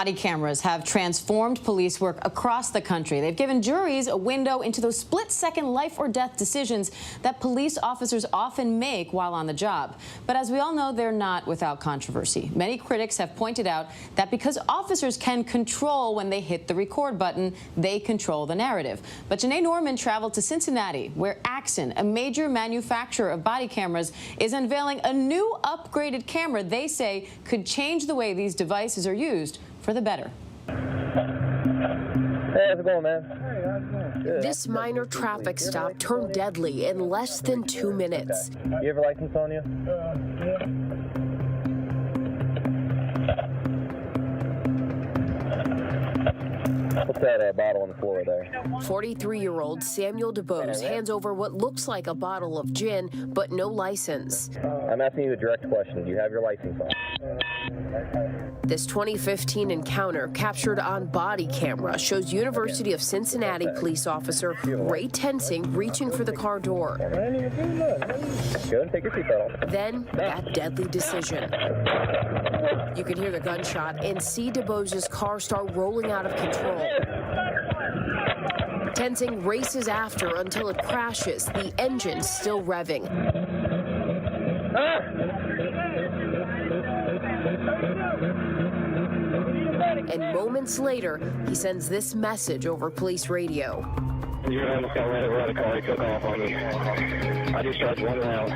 Body cameras have transformed police work across the country. They've given juries a window into those split-second life or death decisions that police officers often make while on the job. But as we all know, they're not without controversy. Many critics have pointed out that because officers can control when they hit the record button, they control the narrative. But Janae Norman traveled to Cincinnati, where Axon, a major manufacturer of body cameras, is unveiling a new upgraded camera they say could change the way these devices are used for the better. Hey, how's it going, man? Hey, how's it going? Good. This minor traffic stop turned deadly in less than 2 minutes. You have a license on you? Yeah. What's that bottle on the floor there? 43-year-old Samuel DuBose hands over what looks like a bottle of gin, but no license. I'm asking you a direct question. Do you have your license on? This 2015 encounter, captured on body camera, shows University of Cincinnati police officer Ray Tensing reaching for the car door. Go ahead and take your seatbelt off. Then, that deadly decision. You can hear the gunshot and see DuBose's car start rolling out of control. Tensing races after until it crashes, the engine still revving. And moments later, he sends this message over police radio. You're almost got red car. He took off on me. I just charged one round.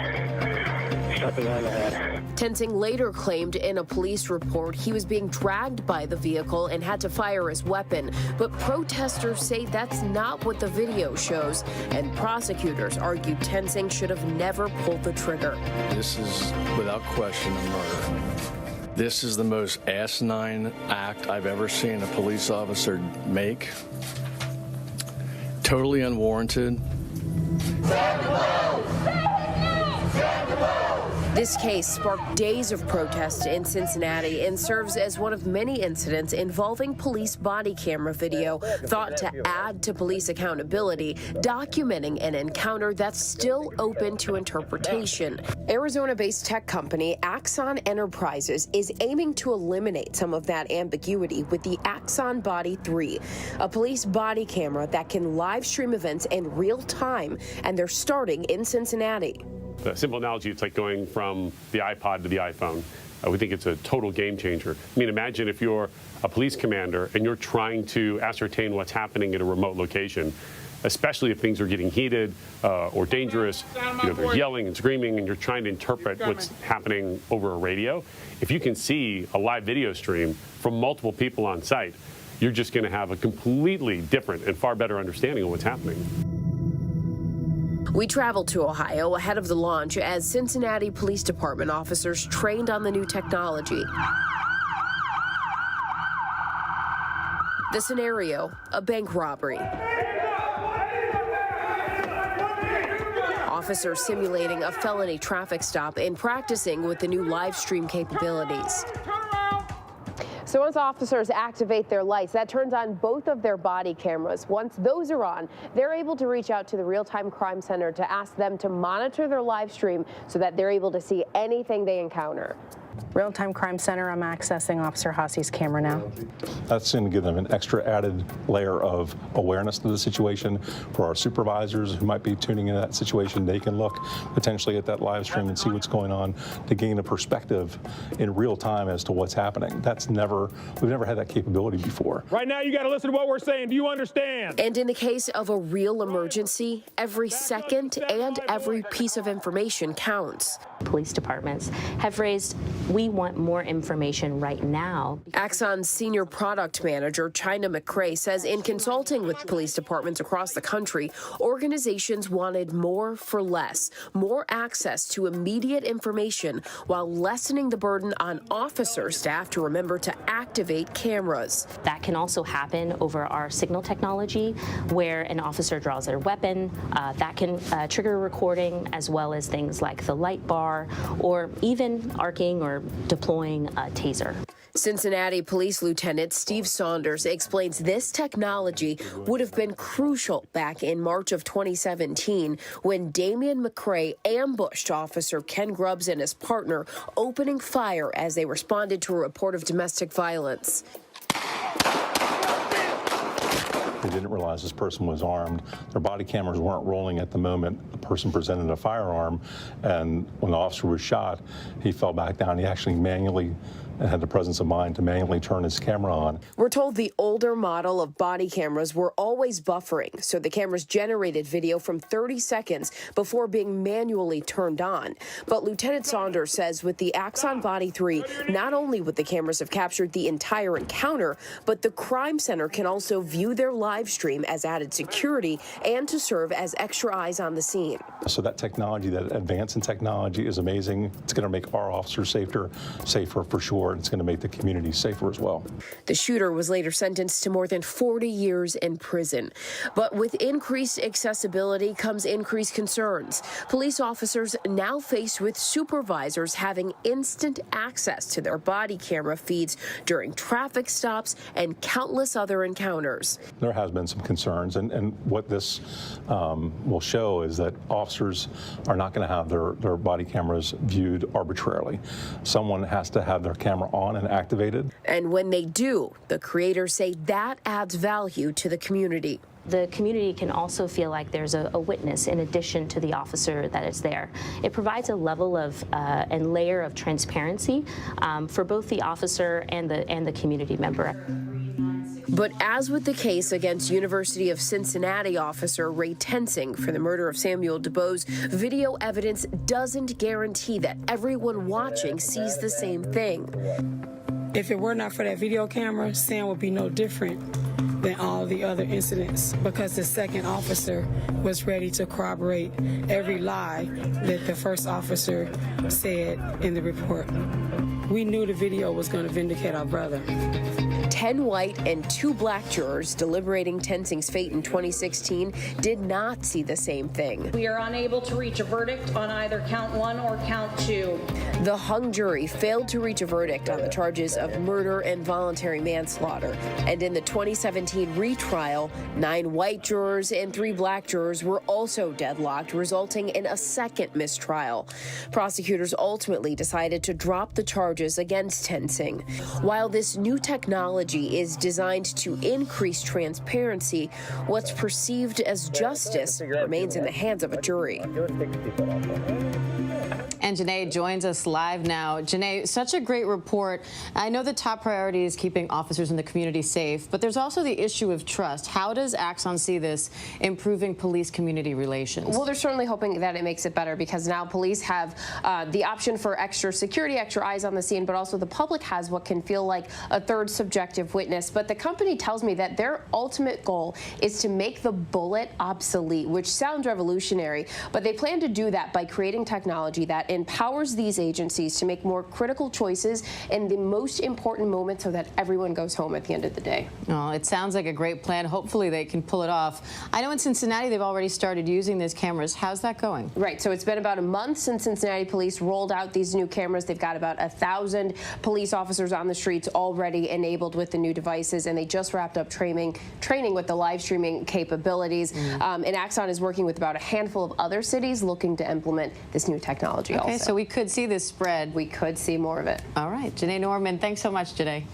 Shot the guy in the head. Tensing later claimed in a police report he was being dragged by the vehicle and had to fire his weapon. But protesters say that's not what the video shows, and prosecutors argue Tensing should have never pulled the trigger. This is, without question, a murder. This is the most asinine act I've ever seen a police officer make. Totally unwarranted. This case sparked days of protest in Cincinnati and serves as one of many incidents involving police body camera video thought to add to police accountability, documenting an encounter that's still open to interpretation. Arizona-based tech company Axon Enterprises is aiming to eliminate some of that ambiguity with the Axon Body 3, a police body camera that can live stream events in real time, and they're starting in Cincinnati. A simple analogy, it's like going from the iPod to the iPhone. We think it's a total game changer. I mean, imagine if you're a police commander and you're trying to ascertain what's happening at a remote location, especially if things are getting heated or dangerous. You know, they're yelling and screaming, and you're trying to interpret what's happening over a radio. If you can see a live video stream from multiple people on site, you're just going to have a completely different and far better understanding of what's happening. We traveled to Ohio ahead of the launch as Cincinnati Police Department officers trained on the new technology. The scenario, a bank robbery. Officers simulating a felony traffic stop and practicing with the new live stream capabilities. So once officers activate their lights, that turns on both of their body cameras. Once those are on, they're able to reach out to the real-time crime center to ask them to monitor their live stream so that they're able to see anything they encounter. Real-time crime center, I'm accessing Officer Hassi's camera now. That's going to give them an extra added layer of awareness to the situation. For our supervisors who might be tuning into that situation, they can look potentially at that live stream and see what's going on to gain a perspective in real time as to what's happening. We've never had that capability before. Right now, you got to listen to what we're saying. Do you understand? And in the case of a real emergency, every second and every piece of information counts. Police departments have raised, we want more information right now. Axon's senior product manager, China McCrae, says in consulting with police departments across the country, organizations wanted more for less, more access to immediate information while lessening the burden on officer staff to remember to activate cameras. That can also happen over our signal technology, where an officer draws their weapon. That can trigger recording, as well as things like the light bar or even arcing or deploying a taser. Cincinnati Police Lieutenant Steve Saunders explains this technology would have been crucial back in March of 2017 when Damian McCrae ambushed Officer Ken Grubbs and his partner, opening fire as they responded to a report of domestic violence. They didn't realize this person was armed. Their body cameras weren't rolling at the moment the person presented a firearm, and when the officer was shot, he fell back down. He actually manually had the presence of mind to manually turn his camera on. We're told the older model of body cameras were always buffering, so the cameras generated video from 30 seconds before being manually turned on. But Lieutenant Saunders says with the Axon Body 3, not only would the cameras have captured the entire encounter, but the crime center can also view their live stream as added security and to serve as extra eyes on the scene. So that technology, that advance in technology is amazing. It's going to make our officers safer for sure. It's going to make the community safer as well. The shooter was later sentenced to more than 40 years in prison. But with increased accessibility comes increased concerns. Police officers now faced with supervisors having instant access to their body camera feeds during traffic stops and countless other encounters. There has been some concerns, and what this will show is that officers are not going to have their body cameras viewed arbitrarily. Someone has to have their camera on and activated. And when they do, the creators say that adds value to the community. The community can also feel like there's a witness in addition to the officer that is there. It provides a level of and layer of transparency for both the officer and the community member. But as with the case against University of Cincinnati officer Ray Tensing for the murder of Samuel DuBose, video evidence doesn't guarantee that everyone watching sees the same thing. If it were not for that video camera, Sam would be no different than all the other incidents, because the second officer was ready to corroborate every lie that the first officer said in the report. We knew the video was going to vindicate our brother. 10 white and 2 black jurors deliberating Tensing's fate in 2016 did not see the same thing. We are unable to reach a verdict on either count 1 or count 2. The hung jury failed to reach a verdict on the charges of murder and voluntary manslaughter. And in the 2017 retrial, 9 white jurors and 3 black jurors were also deadlocked, resulting in a second mistrial. Prosecutors ultimately decided to drop the charges against Tensing. While this new technology is designed to increase transparency, what's perceived as justice remains in the hands of a jury. And Janae joins us live now. Janae, such a great report. I know the top priority is keeping officers in the community safe, but there's also the issue of trust. How does Axon see this improving police-community relations? Well, they're certainly hoping that it makes it better, because now police have the option for extra security, extra eyes on the scene, but also the public has what can feel like a third subjective witness. But the company tells me that their ultimate goal is to make the bullet obsolete, which sounds revolutionary, but they plan to do that by creating technology that empowers these agencies to make more critical choices in the most important moments so that everyone goes home at the end of the day. Oh, it sounds like a great plan. Hopefully they can pull it off. I know in Cincinnati they've already started using these cameras. How's that going? Right, so it's been about a month since Cincinnati police rolled out these new cameras. They've got about 1,000 police officers on the streets already enabled with the new devices, and they just wrapped up training with the live streaming capabilities. And Axon is working with about a handful of other cities looking to implement this new technology. Okay, so we could see this spread. We could see more of it. All right, Janae Norman, thanks so much, Janae.